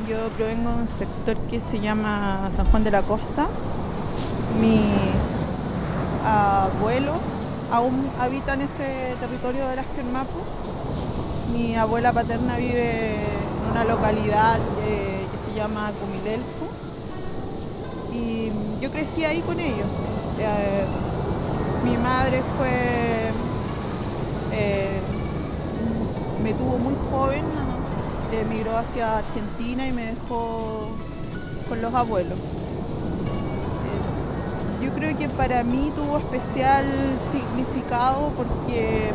Yo provengo de un sector que se llama San Juan de la Costa. Mis abuelos aún habitan ese territorio de las Quermapu. Mi abuela paterna vive en una localidad que se llama Cumilelfu y yo crecí ahí con ellos. Mi madre me tuvo muy joven, emigró hacia Argentina y me dejó con los abuelos. Yo creo que para mí tuvo especial significado porque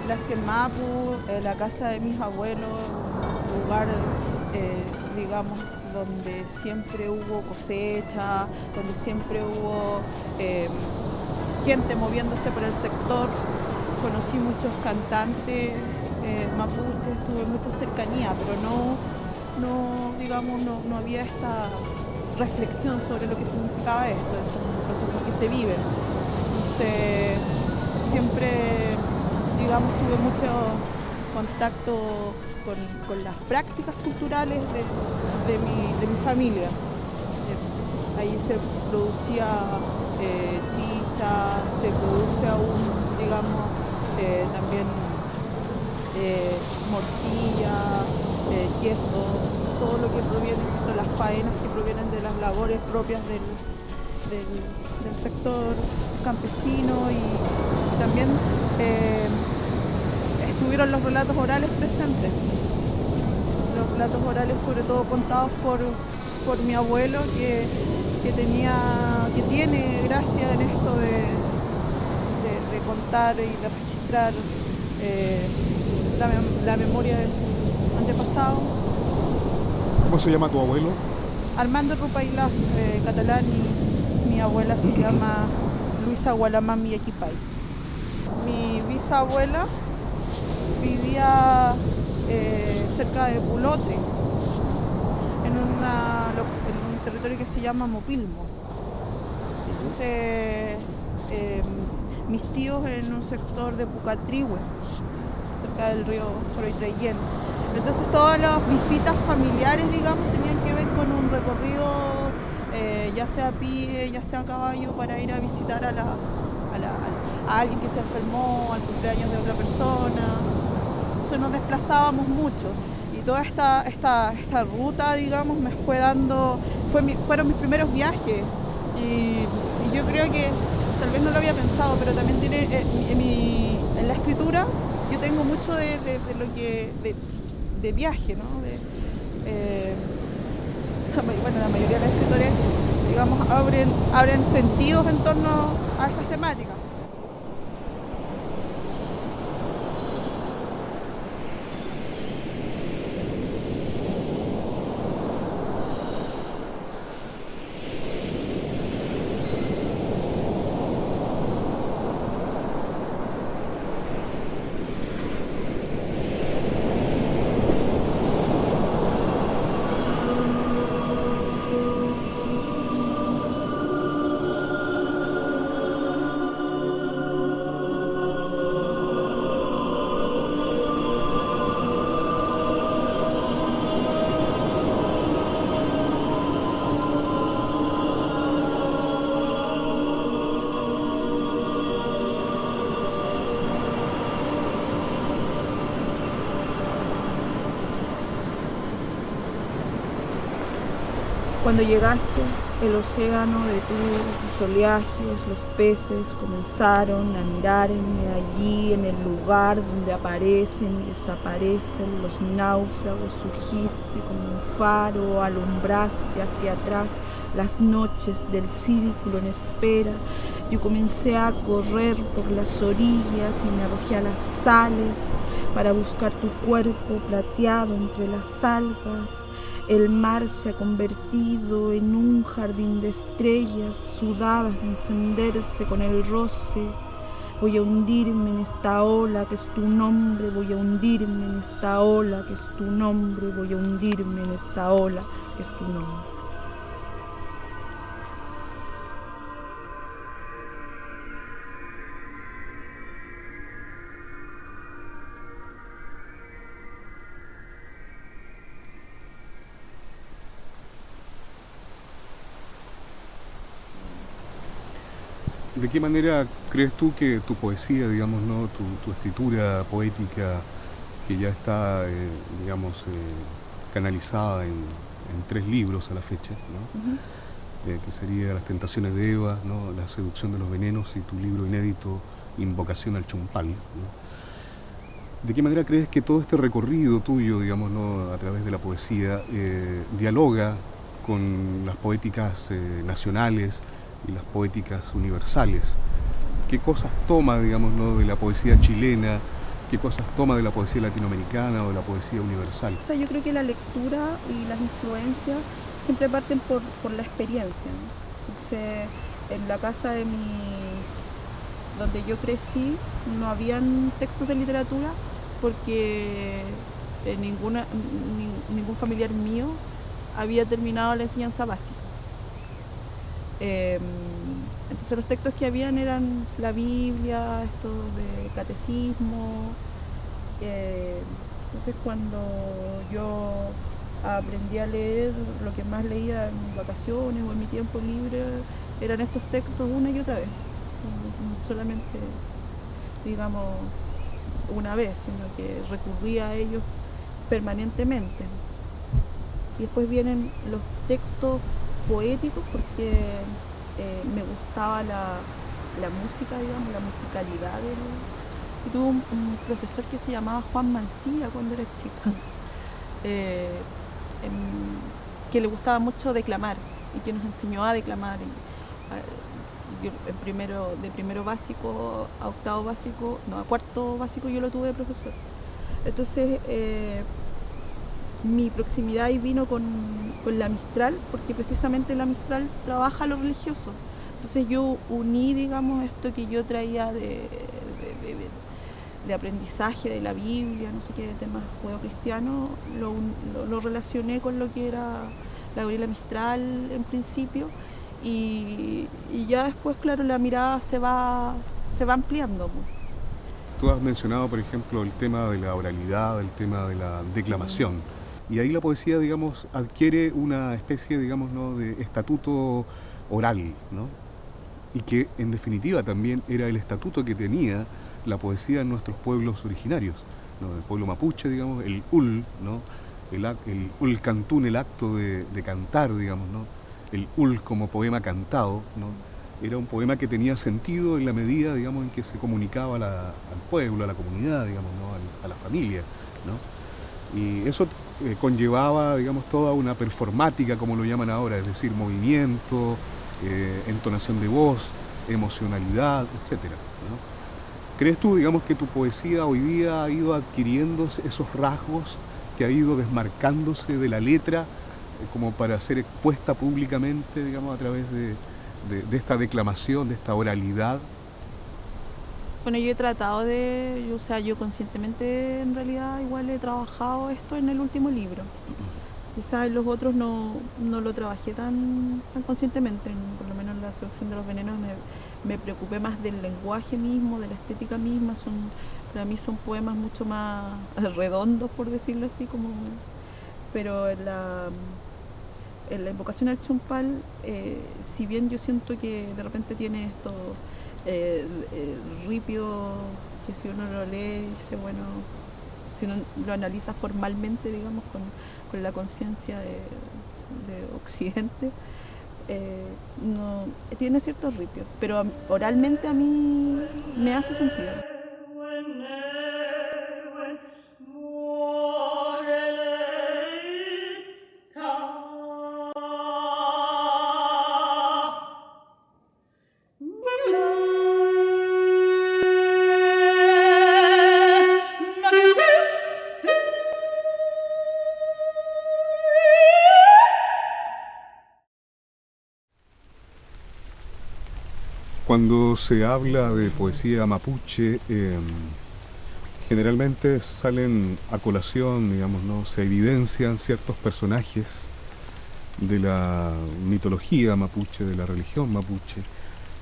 las Quermapu, la casa de mis abuelos, un lugar, digamos, donde siempre hubo cosecha, donde siempre hubo gente moviéndose por el sector. Conocí muchos cantantes mapuches, tuve mucha cercanía, pero no había esta reflexión sobre lo que significaba esto. Son procesos que se viven. Entonces, siempre, digamos, tuve mucho contacto con las prácticas culturales de mi familia. Ahí se producía chicha, se produce aún, digamos, también morcilla, queso, todo lo que proviene de las faenas que provienen de las labores propias del sector campesino, y también estuvieron los relatos orales presentes. Los relatos orales, sobre todo contados por mi abuelo, que tiene gracia en esto de contar y de registrar la memoria de sus antepasados. ¿Cómo se llama tu abuelo? Armando Rupailaf, catalán, y mi abuela se llama Luisa Gualamami Equipay. Mi bisabuela vivía cerca de Pulotre, en un territorio que se llama Mopilmo. Entonces, mis tíos en un sector de Pucatrihue, cerca del río Choroitreyén. Entonces, todas las visitas familiares, digamos, tenían que ver con un recorrido, ya sea a pie, ya sea a caballo, para ir a visitar a alguien que se enfermó, al cumpleaños de otra persona. Entonces nos desplazábamos mucho, y toda esta ruta, digamos, me fue dando, fueron mis primeros viajes, y yo creo que tal vez no lo había pensado, pero también tiene en la escritura yo tengo mucho de lo que de viaje, ¿no? Bueno, la mayoría de los escritores, digamos, abren sentidos en torno a estas temáticas. Cuando llegaste, el océano detuvo sus oleajes, los peces comenzaron a mirarme allí en el lugar donde aparecen y desaparecen los náufragos. Surgiste como un faro, alumbraste hacia atrás las noches del círculo en espera. Yo comencé a correr por las orillas y me arrojé a las sales para buscar tu cuerpo plateado entre las algas. El mar se ha convertido en un jardín de estrellas sudadas de encenderse con el roce. Voy a hundirme en esta ola que es tu nombre, voy a hundirme en esta ola que es tu nombre, voy a hundirme en esta ola que es tu nombre. ¿De qué manera crees tú que tu poesía, digamos, ¿no? Tu escritura poética, que ya está, canalizada en 3 libros a la fecha, ¿no? Que sería Las tentaciones de Eva, ¿no? La seducción de los venenos y tu libro inédito Invocación al Chumpal, ¿no? ¿De qué manera crees que todo este recorrido tuyo, digamos, ¿no? A través de la poesía, dialoga con las poéticas nacionales y las poéticas universales? ¿Qué cosas toma, digamos, ¿no? de la poesía chilena? ¿Qué cosas toma de la poesía latinoamericana o de la poesía universal? O sea, yo creo que la lectura y las influencias siempre parten por la experiencia, ¿no? Entonces, en la casa donde yo crecí, no habían textos de literatura porque ningún familiar mío había terminado la enseñanza básica. Entonces los textos que habían eran la Biblia, esto de catecismo. Entonces cuando yo aprendí a leer, lo que más leía en mis vacaciones o en mi tiempo libre eran estos textos una y otra vez. No solamente, digamos, una vez, sino que recurría a ellos permanentemente. Y después vienen los textos poéticos porque me gustaba la música, digamos, la musicalidad. Y tuve un profesor que se llamaba Juan Mancilla cuando era chica, que le gustaba mucho declamar y que nos enseñó a declamar. Yo de primero básico a octavo básico, no, a cuarto básico yo lo tuve de profesor. Entonces mi proximidad ahí vino con la Mistral, porque precisamente la Mistral trabaja lo religioso. Entonces yo uní, digamos, esto que yo traía de aprendizaje de la Biblia, no sé qué, temas judeocristianos, lo relacioné con lo que era la Gabriela Mistral en principio, y ya después, claro, la mirada se va ampliando. Tú has mencionado, por ejemplo, el tema de la oralidad, el tema de la declamación. Y ahí la poesía, digamos, adquiere una especie, digamos, ¿no? de estatuto oral, ¿no? Y que, en definitiva, también era el estatuto que tenía la poesía en nuestros pueblos originarios, ¿no? El pueblo mapuche, digamos, el ul, ¿no? El ul cantún, el acto de cantar, digamos, ¿no? El ul como poema cantado, ¿no? Era un poema que tenía sentido en la medida, digamos, en que se comunicaba al pueblo, a la comunidad, digamos, ¿no? A la familia, ¿no? Y eso conllevaba, digamos, toda una performática, como lo llaman ahora, es decir, movimiento, entonación de voz, emocionalidad, etcétera, ¿no? ¿Crees tú, digamos, que tu poesía hoy día ha ido adquiriendo esos rasgos, que ha ido desmarcándose de la letra, como para ser expuesta públicamente, digamos, a través de esta declamación, de esta oralidad? Bueno, yo he tratado yo conscientemente en realidad igual he trabajado esto en el último libro. Quizás en los otros no lo trabajé tan conscientemente, por lo menos en La seducción de los venenos me preocupé más del lenguaje mismo, de la estética misma. Para mí son poemas mucho más redondos, por decirlo así, pero en la Invocación al Chumpal, si bien yo siento que de repente tiene esto ripio, que si uno lo lee, dice, bueno, si uno lo analiza formalmente, digamos, con la conciencia de Occidente, no, tiene ciertos ripios, pero oralmente a mí me hace sentido. Cuando se habla de poesía mapuche, generalmente salen a colación, digamos, ¿no? Se evidencian ciertos personajes de la mitología mapuche, de la religión mapuche,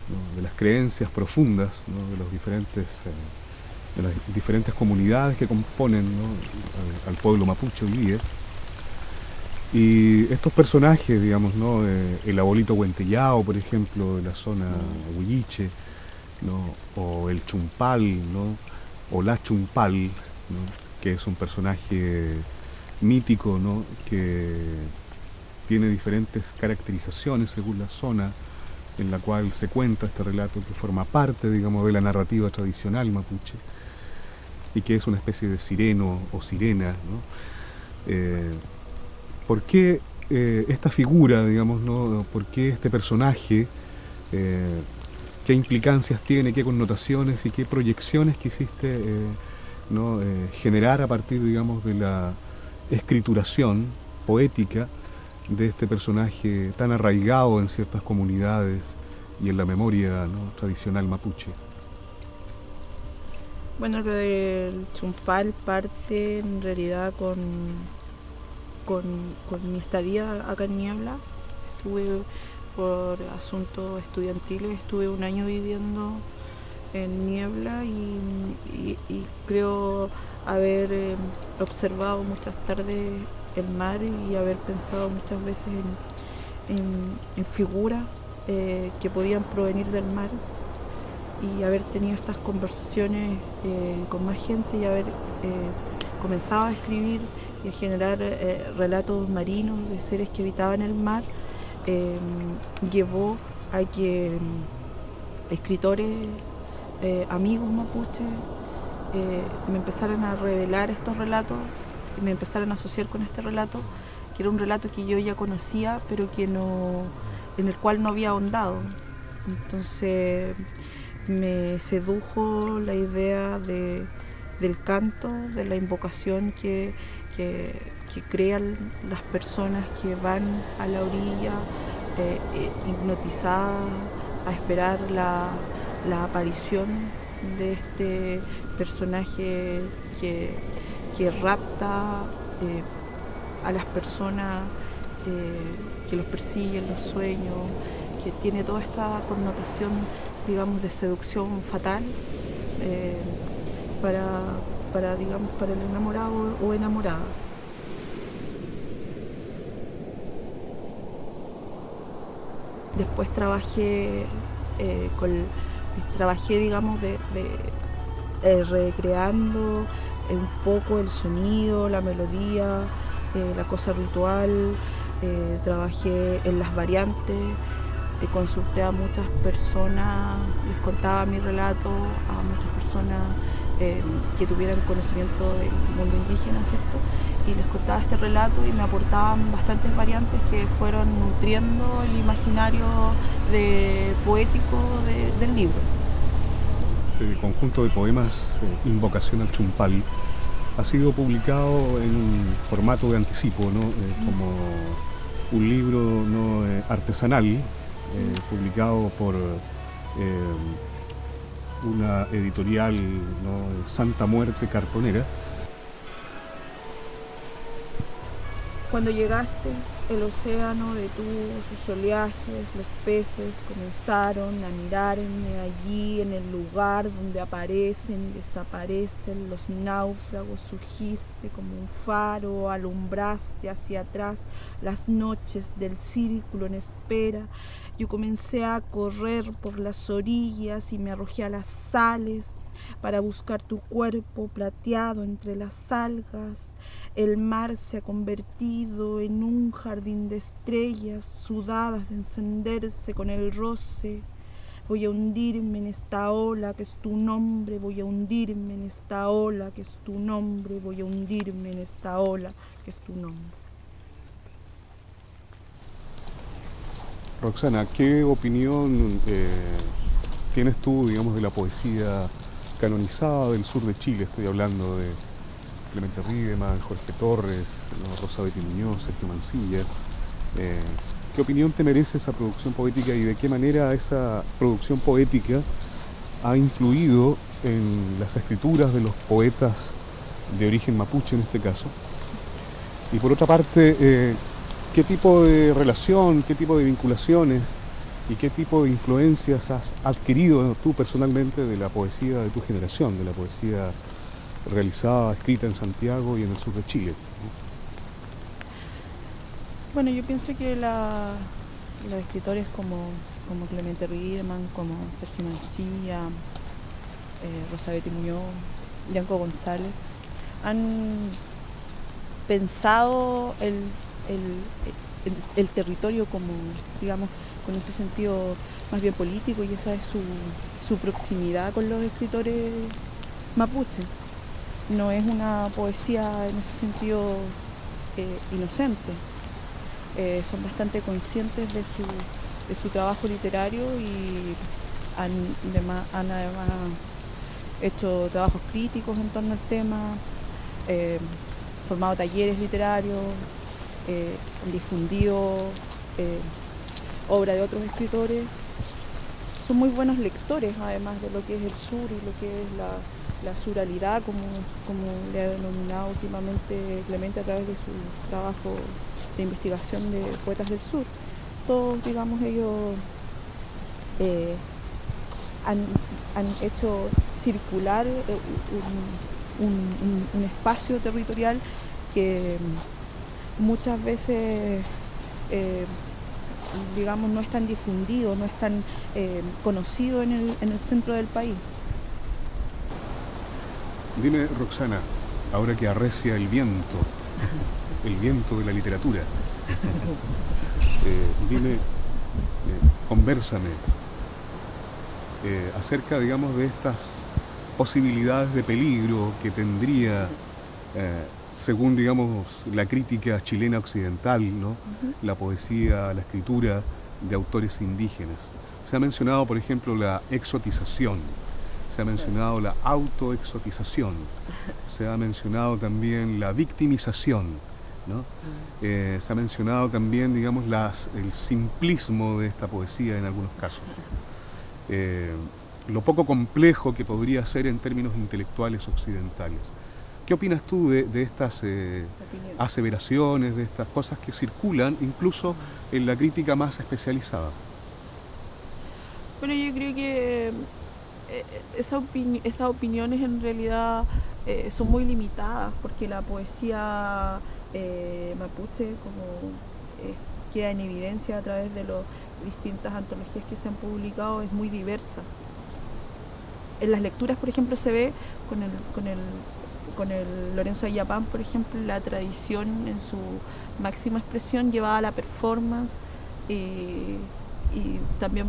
¿no? De las creencias profundas, ¿no? De las diferentes comunidades que componen, ¿no? al pueblo mapuche hoy día. Y estos personajes, digamos, ¿no? El abuelito Huentellao, por ejemplo, de la zona Huilliche, ¿no? O el Chumpal, ¿no? O la Chumpal, ¿no? Que es un personaje mítico, ¿no? Que tiene diferentes caracterizaciones según la zona en la cual se cuenta este relato, que forma parte, digamos, de la narrativa tradicional mapuche y que es una especie de sireno o sirena, ¿no? ¿Por qué esta figura, digamos, ¿no? ¿Por qué este personaje? ¿Qué implicancias tiene, qué connotaciones y qué proyecciones quisiste ¿no? generar a partir, digamos, de la escrituración poética de este personaje tan arraigado en ciertas comunidades y en la memoria, ¿no? tradicional mapuche? Bueno, lo del Chumpal parte en realidad con mi estadía acá en Niebla. Estuve por asuntos estudiantiles, estuve un año viviendo en Niebla y creo haber observado muchas tardes el mar y haber pensado muchas veces en figuras que podían provenir del mar y haber tenido estas conversaciones con más gente y haber comenzado a escribir y a generar relatos marinos de seres que habitaban el mar, llevó a que escritores amigos mapuches me empezaran a revelar estos relatos y me empezaran a asociar con este relato, que era un relato que yo ya conocía pero que en el cual no había ahondado. Entonces me sedujo la idea del canto, de la invocación que crean las personas que van a la orilla hipnotizadas a esperar la aparición de este personaje que rapta a las personas, que los persigue en los sueños, que tiene toda esta connotación, digamos, de seducción fatal para el enamorado o enamorada. Después trabajé digamos, recreando un poco el sonido, la melodía, la cosa ritual. Trabajé en las variantes, consulté a muchas personas, les contaba mi relato a muchas personas que tuvieran conocimiento del mundo indígena, ¿cierto? Y les contaba este relato y me aportaban bastantes variantes que fueron nutriendo el imaginario poético del libro. Este conjunto de poemas, Invocación al Chumpal, ha sido publicado en un formato de anticipo, ¿no? Como un libro, ¿no? artesanal, publicado por una editorial, ¿no? Santa Muerte Cartonera. Cuando llegaste, el océano detuvo sus oleajes, los peces comenzaron a mirarme allí en el lugar donde aparecen y desaparecen los náufragos. Surgiste como un faro, alumbraste hacia atrás las noches del círculo en espera. Yo comencé a correr por las orillas y me arrojé a las sales. para buscar tu cuerpo plateado entre las algas. El mar se ha convertido en un jardín de estrellas sudadas de encenderse con el roce. Voy a hundirme en esta ola que es tu nombre, voy a hundirme en esta ola que es tu nombre, voy a hundirme en esta ola que es tu nombre. Roxana, ¿qué opinión tienes tú, digamos, de la poesía canonizada del sur de Chile? Estoy hablando de Clemente Riedemann, Jorge Torres, ¿no? Rosa Betty Muñoz, Sergio Mancilla. ¿Qué opinión te merece esa producción poética y de qué manera esa producción poética ha influido en las escrituras de los poetas de origen mapuche en este caso? Y por otra parte, ¿qué tipo de relación, qué tipo de vinculaciones y qué tipo de influencias has adquirido tú personalmente de la poesía de tu generación, de la poesía realizada, escrita en Santiago y en el sur de Chile? Bueno, yo pienso que los escritores como Clemente Riedemann, como Sergio Mancilla, Rosa Betty Muñoz, Yanko González, han pensado el territorio como, digamos, con ese sentido más bien político, y esa es su proximidad con los escritores mapuche. No es una poesía en ese sentido inocente. Son bastante conscientes de su trabajo literario y han además hecho trabajos críticos en torno al tema, formado talleres literarios, han difundido obra de otros escritores. Son muy buenos lectores, además de lo que es el sur y lo que es la suralidad, como le ha denominado últimamente Clemente a través de su trabajo de investigación de poetas del sur. Todos, digamos, ellos han hecho circular un espacio territorial que muchas veces digamos, no es tan difundido, no es tan conocido en el centro del país. Dime, Roxana, ahora que arrecia el viento de la literatura, dime, convérsame acerca, digamos, de estas posibilidades de peligro que tendría, según, digamos, la crítica chilena occidental, ¿no? La poesía, la escritura de autores indígenas. Se ha mencionado, por ejemplo, la exotización, se ha mencionado la autoexotización, se ha mencionado también la victimización, ¿no? Se ha mencionado también, digamos, el simplismo de esta poesía en algunos casos. Lo poco complejo que podría ser en términos intelectuales occidentales. ¿Qué opinas tú de estas aseveraciones, de estas cosas que circulan incluso en la crítica más especializada? Bueno, yo creo que esas opiniones en realidad son muy limitadas, porque la poesía mapuche, como queda en evidencia a través de las distintas antologías que se han publicado, es muy diversa. En las lecturas, por ejemplo, se ve con el Lorenzo Ayapán, por ejemplo, la tradición en su máxima expresión llevada a la performance, y también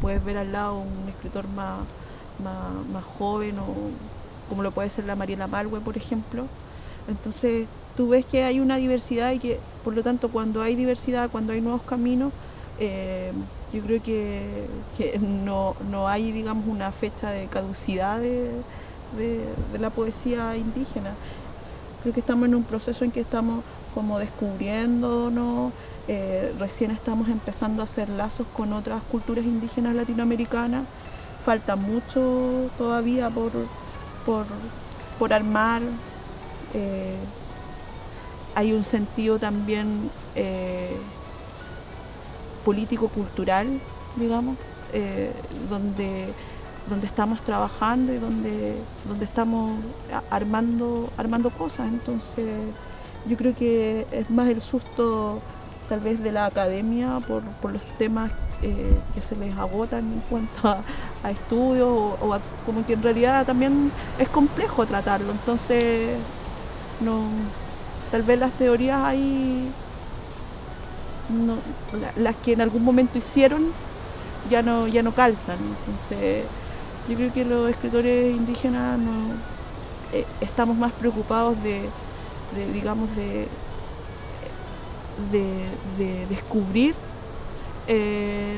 puedes ver al lado un escritor más joven, o como lo puede ser la Mariela Malhue, por ejemplo. Entonces tú ves que hay una diversidad y que, por lo tanto, cuando hay diversidad, cuando hay nuevos caminos, yo creo que no hay, digamos, una fecha de caducidad de la poesía indígena. Creo que estamos en un proceso en que estamos como descubriéndonos, recién estamos empezando a hacer lazos con otras culturas indígenas latinoamericanas. Falta mucho todavía por armar. Hay un sentido también político-cultural, digamos, donde estamos trabajando y donde estamos armando cosas. Entonces yo creo que es más el susto tal vez de la academia por los temas que se les agotan en cuanto a estudios como que en realidad también es complejo tratarlo. Entonces, no, tal vez las teorías ahí, no, las que en algún momento hicieron, ya no calzan. Entonces, yo creo que los escritores indígenas estamos más preocupados de descubrir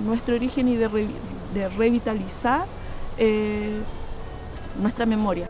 nuestro origen y de revitalizar nuestra memoria.